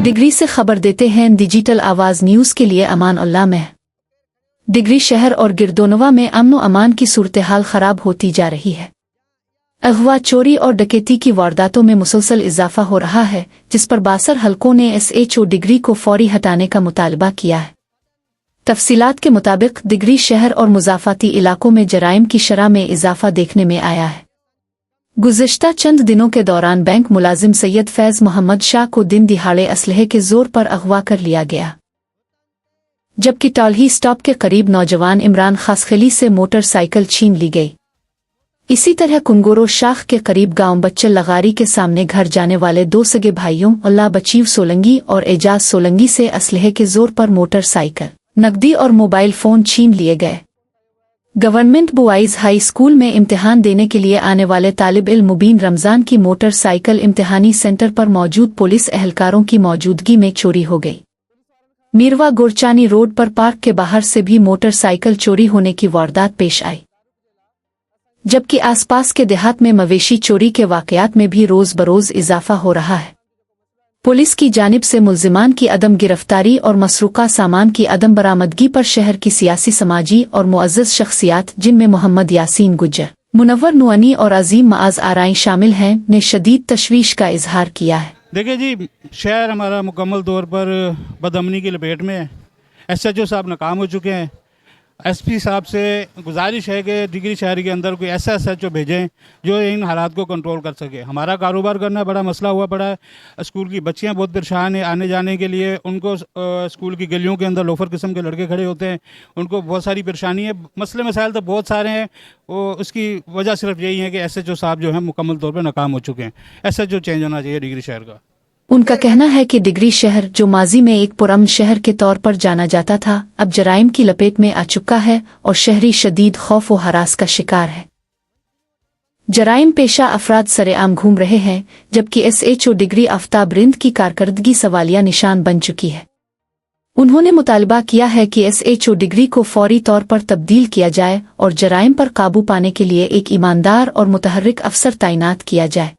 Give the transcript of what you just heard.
Degree से खबर देते हैं डिजिटल आवाज न्यूज के लिए अमान उल्लाह में। डिग्री शहर और गिरदोनवा में अमन व अमान की सूरत हाल खराब होती जा रही है। अगवा, चोरी और डकैती की वारदातों में मुसलसल इजाफा हो रहा है, जिस पर 62 हलकों ने SHO डिग्री को फौरी हटाने का मुतालबा किया है। तफसीलात के मुताबिक डिग्री शहर और मुजाफाती इलाकों में जराइम की शरह में इजाफा देखने में आया है। गुज़िश्ता चंद दिनों के दौरान बैंक मुलाजिम सैयद फैज़ मोहम्मद शाह को दिन दिहाड़े असलहे के जोर पर अगवा कर लिया गया, जबकि टॉलही स्टॉप के करीब नौजवान इमरान खासखली से मोटरसाइकिल छीन ली गई। इसी तरह कुंगोरो शाख के करीब गांव बच्चल लगारी के सामने घर जाने वाले 2 सगे भाइयों अल्लाह बचीव सोलंगी और एजाज सोलंगी से असलहे के जोर पर मोटरसाइकिल, नकदी और मोबाइल फोन छीन लिए गए। गवर्नमेंट बॉयज हाई स्कूल में इम्तिहान देने के लिए आने वाले तालिब इल्म मुबीन रमजान की मोटरसाइकिल इम्तिहानी सेंटर पर मौजूद पुलिस एहलकारों की मौजूदगी में चोरी हो गई। मीरवा गुरचानी रोड पर पार्क के बाहर से भी मोटरसाइकिल चोरी होने की वारदात पेश आई, जबकि आसपास के देहात में मवेशी चोरी के वाकयात में भी रोज बरोज इजाफा हो रहा है। पुलिस की जानिब से मुल्जिमान की अदम गिरफ्तारी और मसरूका सामान की अदम बरामदगी पर शहर की सियासी, समाजी और मुअज़्ज़ज़ शख्सियात, जिनमें मोहम्मद यासीन गुज्जर, मुनव्वर नुअनी और अजीम मआज आराई शामिल हैं, ने शदीद तशवीश का इजहार किया है। देखिए जी, शहर हमारा मुकम्मल तौर पर बदअमनी की लपेट में है। SHO साहब नाकाम हो चुके हैं। SP साहब से गुजारिश है कि डिग्री शहर के अंदर कोई ऐसा SHO भेजें जो इन हालात को कंट्रोल कर सके। हमारा कारोबार करना बड़ा मसला हुआ पड़ा है। स्कूल की बच्चियां बहुत परेशान हैं आने जाने के लिए। उनको स्कूल की गलियों के अंदर लोफर किस्म के लड़के खड़े होते हैं, उनको बहुत सारी परेशानी है। मसले मसाइल तो बहुत सारे हैं, वो उसकी वजह सिर्फ यही है कि SHO साहब जो है मुकम्मल तौर पर नाकाम हो चुके हैं। SHO चेंज होना चाहिए डिग्री शहर का। उनका कहना है कि डिग्री शहर, जो माजी में एक पुरअमन शहर के तौर पर जाना जाता था, अब जराइम की लपेट में आ चुका है और शहरी शदीद खौफ व हरास का शिकार है। जराइम पेशा अफराद सरेआम घूम रहे हैं, जबकि SHO डिग्री आफ्ताब रिंद की कारकर्दगी सवालिया निशान बन चुकी है। उन्होंने मुतालबा किया है कि SHO डिग्री को फौरी तौर पर तब्दील किया जाए और जराइम पर काबू पाने के लिए एक ईमानदार और मुतहर्रिक अफसर तैनात किया जाए।